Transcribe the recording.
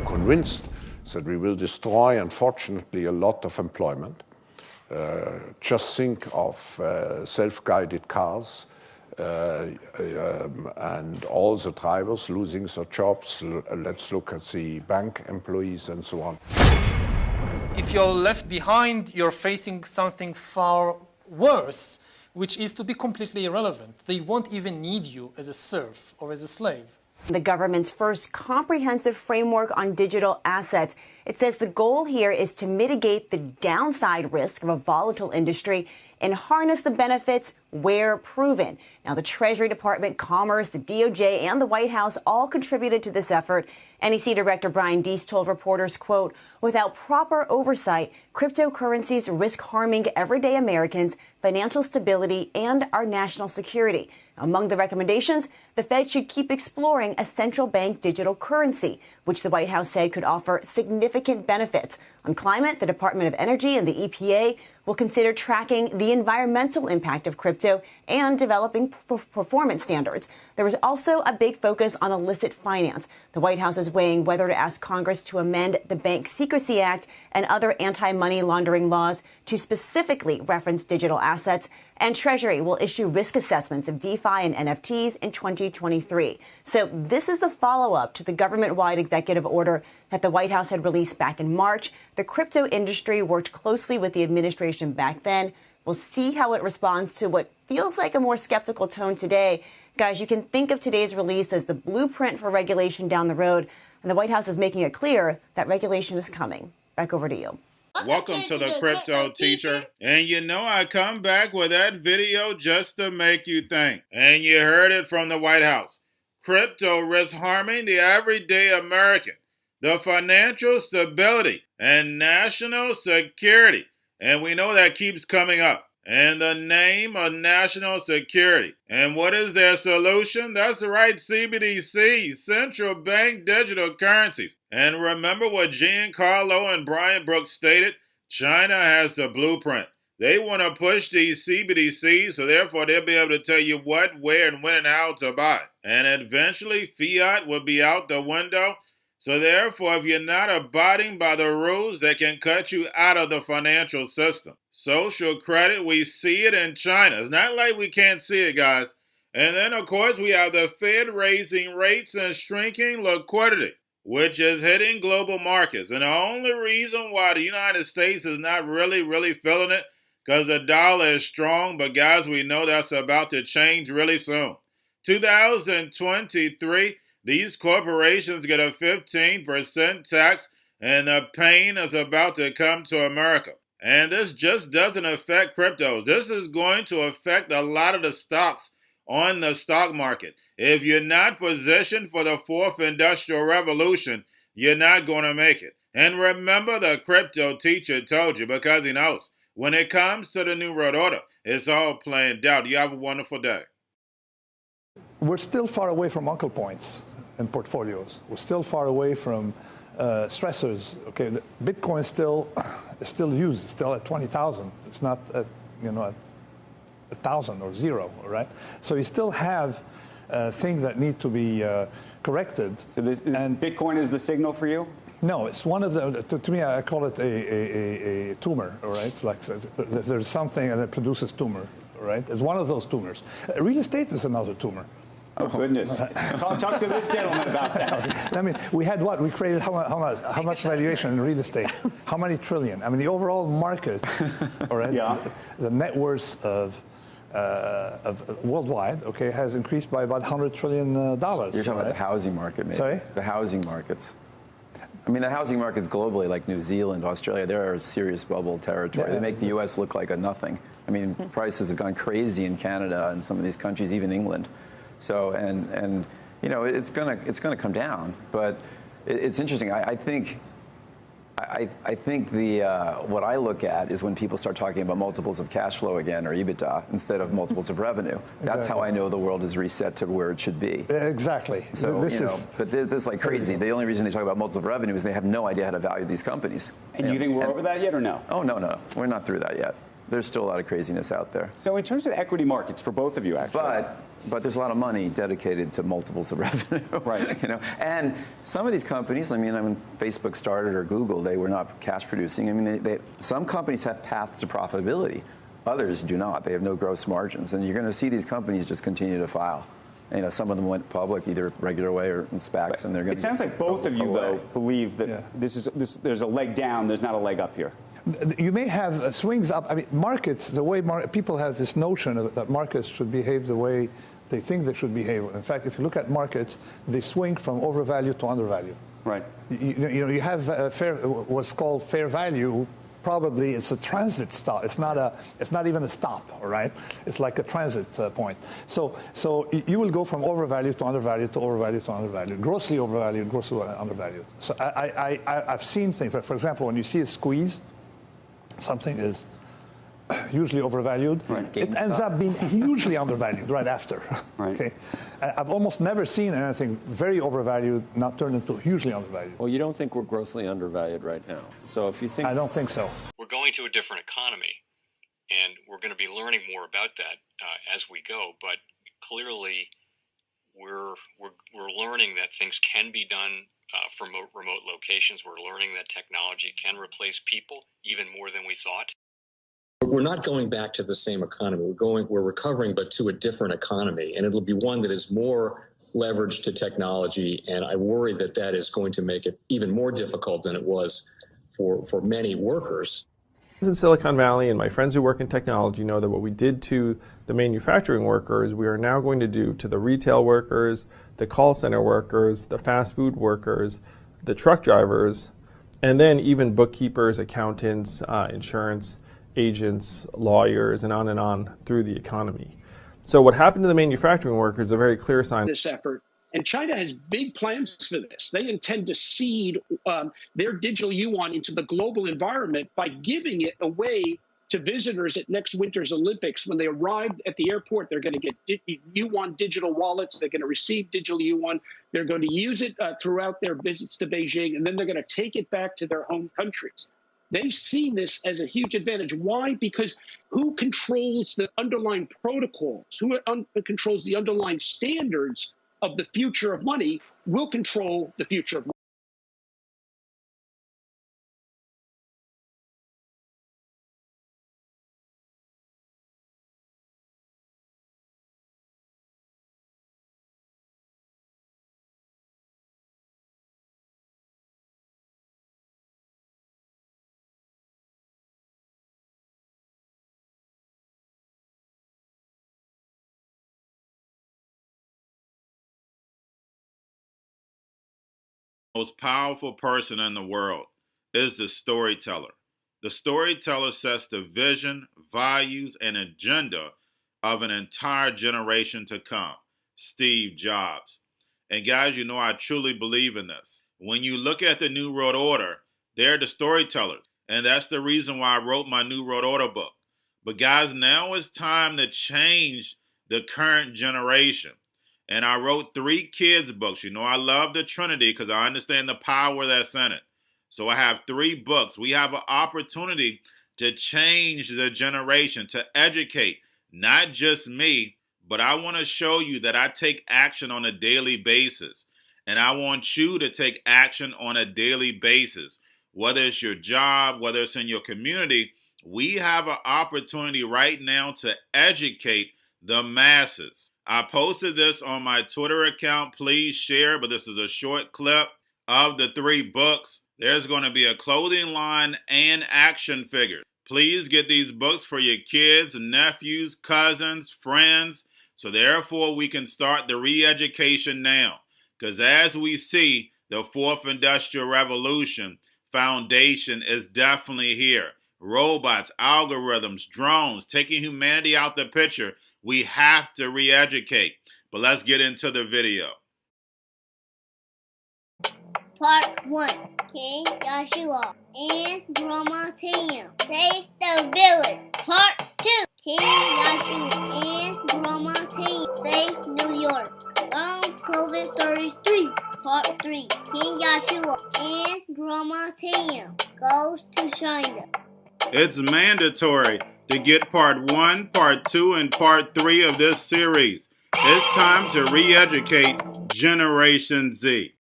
convinced that we will destroy, unfortunately, a lot of employment. Just think of self-guided cars and all the drivers losing their jobs. Let's look at the bank employees and so on. If you're left behind, you're facing something far worse, which is to be completely irrelevant. They won't even need you as a serf or as a slave. The government's first comprehensive framework on digital assets. It says the goal here is to mitigate the downside risk of a volatile industry and harness the benefits where proven. Now, the Treasury Department, Commerce, the DOJ, and the White House all contributed to this effort. NEC Director Brian Deese told reporters, quote, without proper oversight, cryptocurrencies risk harming everyday Americans, financial stability, and our national security. Among the recommendations, the Fed should keep exploring a central bank digital currency, which the White House said could offer significant benefits. On climate, the Department of Energy and the EPA will consider tracking the environmental impact of crypto and developing performance standards. There was also a big focus on illicit finance. The White House is weighing whether to ask Congress to amend the Bank Secrecy Act and other anti-money laundering laws to specifically reference digital assets. And Treasury will issue risk assessments of DeFi and NFTs in 2023. So this is the follow-up to the government-wide executive order that the White House had released back in March. The crypto industry worked closely with the administration back then. We'll see how it responds to what feels like a more skeptical tone today. Guys, you can think of today's release as the blueprint for regulation down the road. And the White House is making it clear that regulation is coming. Back over to you. Welcome to the Crypto Teacher. And you know I come back with that video just to make you think. And you heard it from the White House. Crypto risks harming the everyday American, the financial stability, and national security. And we know that keeps coming up. In the name of national security. And what is their solution? That's right, Cbdc'S, central bank digital currencies. And remember what Giancarlo and Brian Brooks stated? China has the blueprint. They want to push these Cbdc'S, so therefore they'll be able to tell you what, where, and when and how to buy. And eventually, fiat will be out the window. So therefore, if you're not abiding by the rules, they can cut you out of the financial system. Social credit, we see it in China. It's not like we can't see it, guys. And then, of course, we have the Fed raising rates and shrinking liquidity, which is hitting global markets. And the only reason why the United States is not really feeling it, because the dollar is strong. But, guys, we know that's about to change really soon. 2023, these corporations get a 15% tax, and the pain is about to come to America. And this just doesn't affect cryptos. This is going to affect a lot of the stocks on the stock market. If you're not positioned for the fourth industrial revolution, you're not going to make it. And remember, the crypto teacher told you, because he knows when it comes to the New World Order, it's all planned out. You have a wonderful day. We're still far away from uncle points in portfolios. We're still far away from stressors. Okay, the Bitcoin is still used. It's still at 20,000. It's not at, at 1,000 or zero. All right. So you still have things that need to be corrected. So Bitcoin is the signal for you? No, it's one of the. To me, I call it a tumor. All right. It's like there's something and it produces tumor. All right. It's one of those tumors. Real estate is another tumor. Oh, goodness. Talk to this gentleman about that. I mean, we had what? We created how much valuation in real estate? How many trillion? I mean, the overall market, all right, yeah. The net worth of worldwide, okay, has increased by about $100 trillion. You're talking about the housing market, maybe. Sorry? The housing markets. I mean, the housing markets globally, like New Zealand, Australia, they're a serious bubble territory. Yeah. They make the U.S. look like a nothing. I mean, prices have gone crazy in Canada and some of these countries, even England. So, and it's gonna come down, but it's interesting. I think what I look at is when people start talking about multiples of cash flow again, or EBITDA, instead of multiples of revenue. That's how I know the world is reset to where it should be. Exactly. So, but this is like crazy. The only reason they talk about multiples of revenue is they have no idea how to value these companies. And do you think we're over that yet or no? Oh, no. We're not through that yet. There's still a lot of craziness out there. So in terms of equity markets, for both of you, actually. But but there's a lot of money dedicated to multiples of revenue. Right. You know, and some of these companies, I mean, when Facebook started or Google, they were not cash producing. I mean, some companies have paths to profitability. Others do not. They have no gross margins. And you're going to see these companies just continue to file. You know, some of them went public either regular way or in SPACs, and they're going to. It sounds like both of you, though, believe that Yeah. there's a leg down, there's not a leg up here. You may have swings up. I mean, markets, the way people have this notion that markets should behave the way they think they should behave. In fact, if you look at markets, they swing from overvalue to undervalue. Right. You have what's called fair value. Probably it's a transit stop. It's not even a stop. All right. It's like a transit point. So you will go from overvalue to undervalue to overvalue to undervalue, grossly overvalued, grossly undervalued. So I've seen things. For example, when you see a squeeze, something is hugely overvalued. Right. It ends up being hugely undervalued right after. Right. Okay. I've almost never seen anything very overvalued not turn into hugely undervalued. Well, you don't think we're grossly undervalued right now. So if you think... I don't think so. We're going to a different economy, and we're going to be learning more about that as we go. But clearly, we're learning that things can be done from remote locations. We're learning that technology can replace people even more than we thought. We're not going back to the same economy. We're recovering, but to a different economy, and it'll be one that is more leveraged to technology. And I worry that that is going to make it even more difficult than it was for many workers. In Silicon Valley, and my friends who work in technology know that what we did to the manufacturing workers, we are now going to do to the retail workers, the call center workers, the fast food workers, the truck drivers, and then even bookkeepers, accountants, insurance agents, lawyers, and on through the economy. So what happened to the manufacturing workers is a very clear sign. This effort, and China has big plans for this. They intend to seed their digital yuan into the global environment by giving it away to visitors at next winter's Olympics. When they arrive at the airport, they're going to get yuan digital wallets. They're going to receive digital yuan. They're going to use it throughout their visits to Beijing, and then they're going to take it back to their home countries. They see this as a huge advantage. Why? Because who controls the underlying protocols, who controls the underlying standards of the future of money will control the future of money. Most powerful person in the world is the storyteller. The storyteller sets the vision, values, and agenda of an entire generation to come. Steve Jobs. And guys, you know I truly believe in this. When you look at the New World Order, they're the storytellers. And that's the reason why I wrote my New World Order book. But guys, now it's time to change the current generation. And I wrote 3 kids' books. You know, I love the Trinity because I understand the power that's in it. So I have 3 books. We have an opportunity to change the generation, to educate, not just me, but I want to show you that I take action on a daily basis. And I want you to take action on a daily basis. Whether it's your job, whether it's in your community, we have an opportunity right now to educate the masses. I posted this on my Twitter account. Please share, but this is a short clip of the 3 books. There's going to be a clothing line and action figures. Please get these books for your kids, nephews, cousins, friends, so therefore we can start the re-education now. Because as we see, the 4th Industrial Revolution foundation is definitely here. Robots, algorithms, drones, taking humanity out the picture. We have to re-educate. But let's get into the video. Part 1. King Joshua and Grandma Tam save the village. Part 2. King Joshua and Grandma Tam save New York from COVID-33. Part 3. King Joshua and Grandma Tam goes to China. It's mandatory to get part 1, part 2, and part 3 of this series. It's time to re-educate Generation Z.